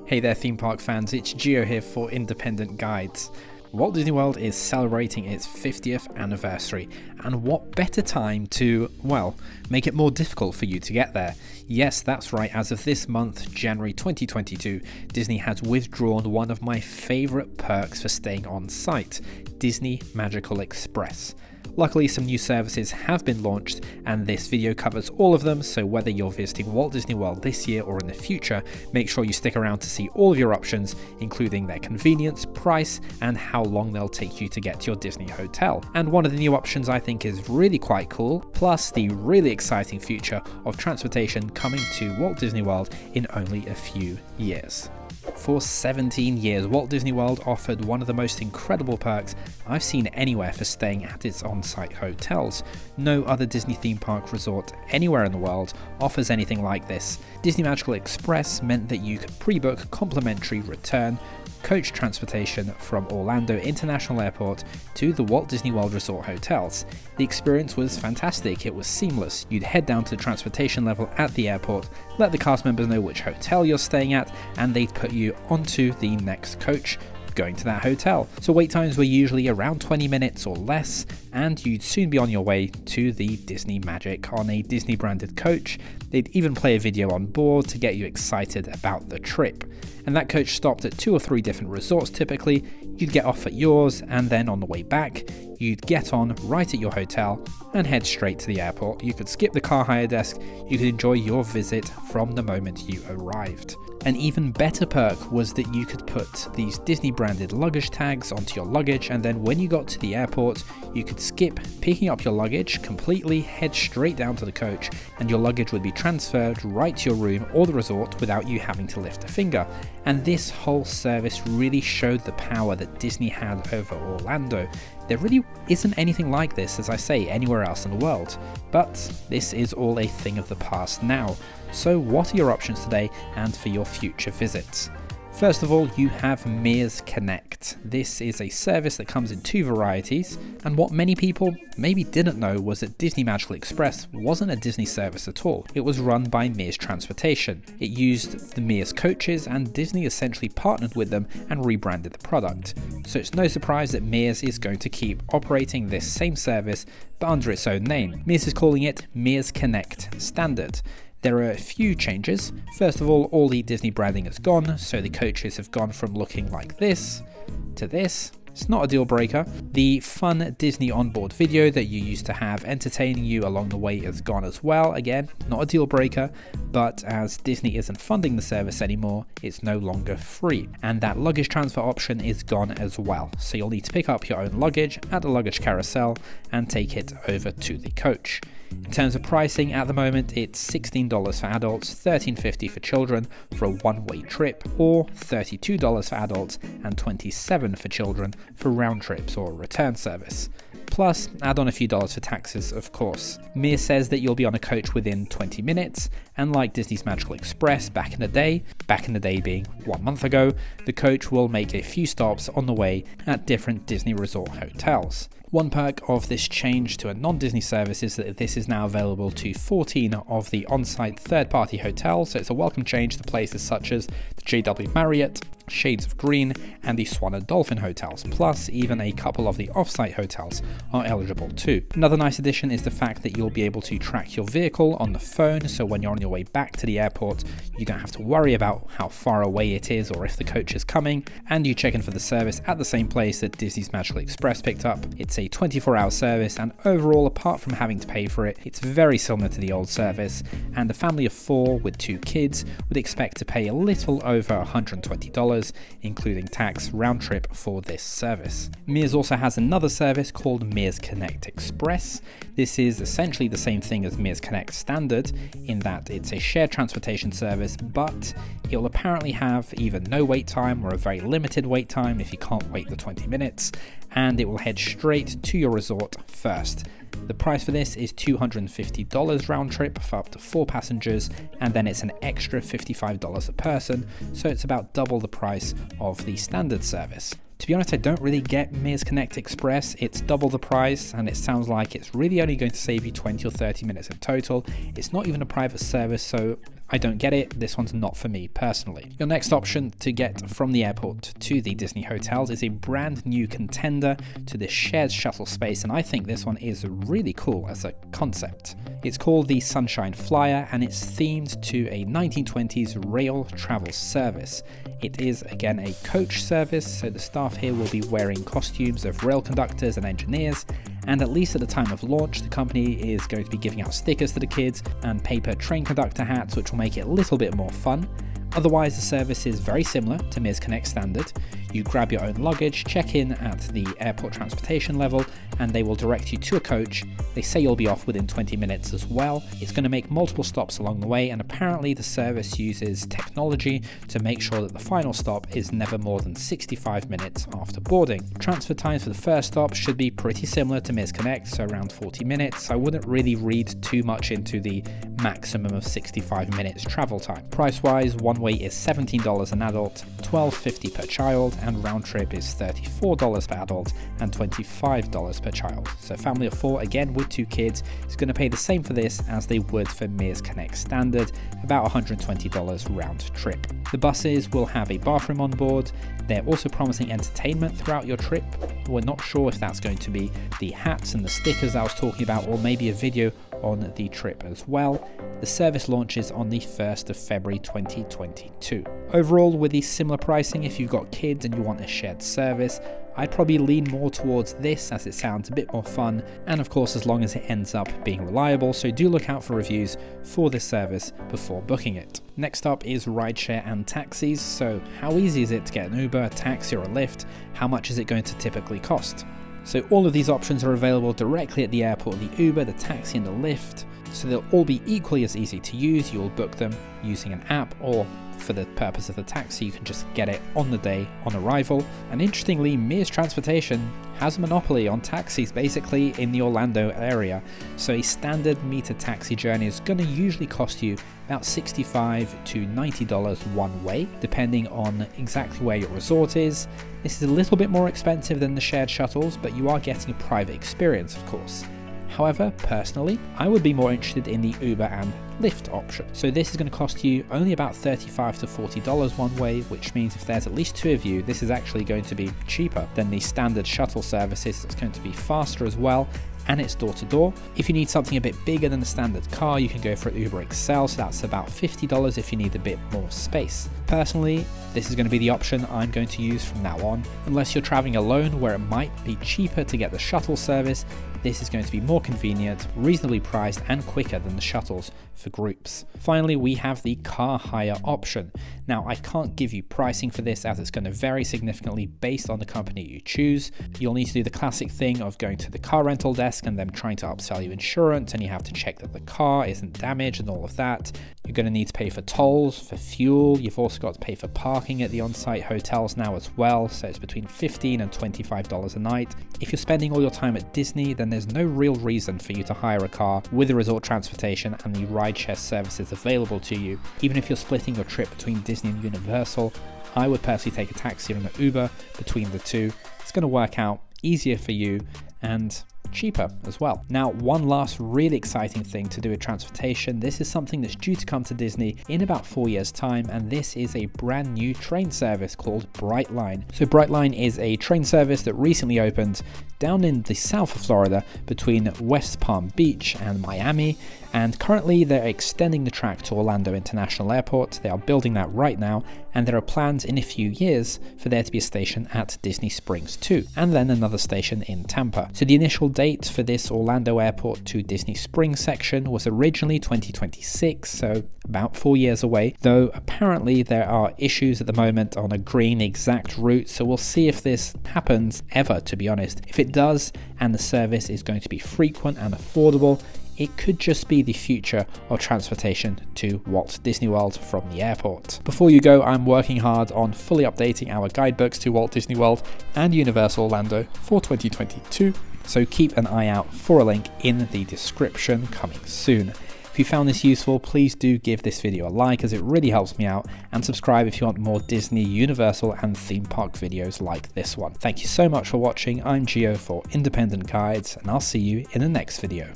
Hey there theme park fans, it's Gio here for Independent Guides. Walt Disney World is celebrating its 50th anniversary, and what better time to, well, make it more difficult for you to get there. Yes, that's right, as of this month, January 2022, Disney has withdrawn one of my favourite perks for staying on site, Disney Magical Express. Luckily, some new services have been launched, and this video covers all of them, so whether you're visiting Walt Disney World this year or in the future, make sure you stick around to see all of your options, including their convenience, price, and how long they'll take you to get to your Disney hotel. And one of the new options I think is really quite cool, plus the really exciting future of transportation coming to Walt Disney World in only a few years. For 17 years, Walt Disney World offered one of the most incredible perks I've seen anywhere for staying at its on-site hotels. No other Disney theme park resort anywhere in the world offers anything like this. Disney Magical Express meant that you could pre-book complimentary return coach transportation from Orlando International Airport to the Walt Disney World Resort hotels. The experience was fantastic, it was seamless. You'd head down to the transportation level at the airport, let the cast members know which hotel you're staying at, and they'd put you onto the next coach going to that hotel. So wait times were usually around 20 minutes or less, and you'd soon be on your way to the Disney Magic on a Disney branded coach. They'd even play a video on board to get you excited about the trip. And that coach stopped at 2 or 3 different resorts typically. You'd get off at yours, and then on the way back, you'd get on right at your hotel and head straight to the airport. You could skip the car hire desk, you could enjoy your visit from the moment you arrived. An even better perk was that you could put these Disney branded luggage tags onto your luggage, and then when you got to the airport, you could skip picking up your luggage completely, head straight down to the coach, and your luggage would be transferred right to your room or the resort without you having to lift a finger. And this whole service really showed the power that Disney had over Orlando. There really isn't anything like this, as I say, anywhere else in the world. But this is all a thing of the past now. So what are your options today and for your future visits? First of all, you have Mears Connect. This is a service that comes in 2 varieties, and what many people maybe didn't know was that Disney Magical Express wasn't a Disney service at all. It was run by Mears Transportation. It used the Mears coaches, and Disney essentially partnered with them and rebranded the product. So it's no surprise that Mears is going to keep operating this same service, but under its own name. Mears is calling it Mears Connect Standard. There are a few changes. First of all the Disney branding is gone, so the coaches have gone from looking like this to this. It's not a deal breaker. The fun Disney onboard video that you used to have entertaining you along the way is gone as well. Again, not a deal breaker, but as Disney isn't funding the service anymore, it's no longer free. And that luggage transfer option is gone as well. So you'll need to pick up your own luggage at the luggage carousel and take it over to the coach. In terms of pricing, at the moment it's $16 for adults, $13.50 for children for a one-way trip, or $32 for adults and $27 for children for round trips or return service. Plus, add on a few dollars for taxes, of course. Mears says that you'll be on a coach within 20 minutes, and like Disney's Magical Express back in the day being 1 month ago, the coach will make a few stops on the way at different Disney resort hotels. One perk of this change to a non-Disney service is that this is now available to 14 of the on-site third-party hotels, so it's a welcome change to places such as the JW Marriott, Shades of Green, and the Swan and Dolphin hotels, plus even a couple of the off-site hotels are eligible too. Another nice addition is the fact that you'll be able to track your vehicle on the phone, so when you're on your way back to the airport, you don't have to worry about how far away it is or if the coach is coming, and you check in for the service at the same place that Disney's Magical Express picked up. It's a 24-hour service, and overall, apart from having to pay for it, it's very similar to the old service, and a family of 4 with 2 kids would expect to pay a little over $120, including tax, round trip for this service. Mears also has another service called Mears Connect Express. This is essentially the same thing as Mears Connect Standard in that it's a shared transportation service, but it will apparently have either no wait time or a very limited wait time if you can't wait the 20 minutes, and it will head straight to your resort first. The price for this is $250 round trip for up to 4 passengers, and then it's an extra $55 a person, so it's about double the price of the standard service. To be honest, I don't really get Mears Connect Express. It's double the price, and it sounds like it's really only going to save you 20 or 30 minutes in total. It's not even a private service, so I don't get it, this one's not for me personally. Your next option to get from the airport to the Disney hotels is a brand new contender to this shared shuttle space, and I think this one is really cool as a concept. It's called the Sunshine Flyer, and it's themed to a 1920s rail travel service. It is again a coach service, so the staff here will be wearing costumes of rail conductors and engineers, and at least at the time of launch, the company is going to be giving out stickers to the kids and paper train conductor hats, which will make it a little bit more fun. Otherwise, the service is very similar to Mears Connect standard. You grab your own luggage, check in at the airport transportation level, and they will direct you to a coach. They say you'll be off within 20 minutes as well. It's going to make multiple stops along the way, and apparently the service uses technology to make sure that the final stop is never more than 65 minutes after boarding. Transfer times for the first stop should be pretty similar to Mears Connect, so around 40 minutes. I wouldn't really read too much into the maximum of 65 minutes travel time. Price-wise, one way is $17 an adult, $12.50 per child, and round trip is $34 per adult and $25 per child. So family of 4, again with 2 kids, is going to pay the same for this as they would for Mears Connect standard, about $120 round trip. The buses will have a bathroom on board. They're also promising entertainment throughout your trip. We're not sure if that's going to be the hats and the stickers I was talking about, or maybe a video on the trip as well. The service launches on the 1st of February 2022. Overall, with the similar pricing, if you've got kids and you want a shared service, I'd probably lean more towards this as it sounds a bit more fun, and of course as long as it ends up being reliable, so do look out for reviews for this service before booking it. Next up is rideshare and taxis. So how easy is it to get an Uber, a taxi or a Lyft? How much is it going to typically cost? So all of these options are available directly at the airport, the Uber, the taxi and the Lyft. So they'll all be equally as easy to use. You'll book them using an app, or for the purpose of the taxi, you can just get it on the day on arrival. And interestingly, Mears Transportation has a monopoly on taxis basically in the Orlando area. So a standard meter taxi journey is going to usually cost you about $65 to $90 one way, depending on exactly where your resort is. This is a little bit more expensive than the shared shuttles, but you are getting a private experience, of course. However, personally, I would be more interested in the Uber and Lyft option. So this is going to cost you only about $35 to $40 one way, which means if there's at least 2 of you, this is actually going to be cheaper than the standard shuttle services. It's going to be faster as well, and it's door to door. If you need something a bit bigger than a standard car, you can go for an Uber XL, so that's about $50 if you need a bit more space. Personally, this is going to be the option I'm going to use from now on. Unless you're traveling alone, where it might be cheaper to get the shuttle service, this is going to be more convenient, reasonably priced, and quicker than the shuttles for groups. Finally, we have the car hire option. Now, I can't give you pricing for this as it's going to vary significantly based on the company you choose. You'll need to do the classic thing of going to the car rental desk and them trying to upsell you insurance, and you have to check that the car isn't damaged and all of that. You're going to need to pay for tolls, for fuel. You've also got to pay for parking at the on-site hotels now as well, so it's between $15 and $25 a night. If you're spending all your time at Disney, then there's no real reason for you to hire a car with the resort transportation and the rideshare services available to you. Even if you're splitting your trip between Disney and Universal, I would personally take a taxi or an Uber between the two. It's going to work out easier for you and cheaper as well. Now, one last really exciting thing to do with transportation. This is something that's due to come to Disney in about 4 years' time, and this is a brand new train service called Brightline. So Brightline is a train service that recently opened down in the south of Florida between West Palm Beach and Miami, and currently they're extending the track to Orlando International Airport. They are building that right now, and there are plans in a few years for there to be a station at Disney Springs too, and then another station in Tampa. So the initial date for this Orlando Airport to Disney Springs section was originally 2026, so about 4 years away, though apparently there are issues at the moment on agreeing the exact route, so we'll see if this happens ever, to be honest. If it does, and the service is going to be frequent and affordable, it could just be the future of transportation to Walt Disney World from the airport. Before you go, I'm working hard on fully updating our guidebooks to Walt Disney World and Universal Orlando for 2022, so keep an eye out for a link in the description coming soon. If you found this useful, please do give this video a like as it really helps me out, and subscribe if you want more Disney, Universal and theme park videos like this one. Thank you so much for watching. I'm Gio for Independent Guides, and I'll see you in the next video.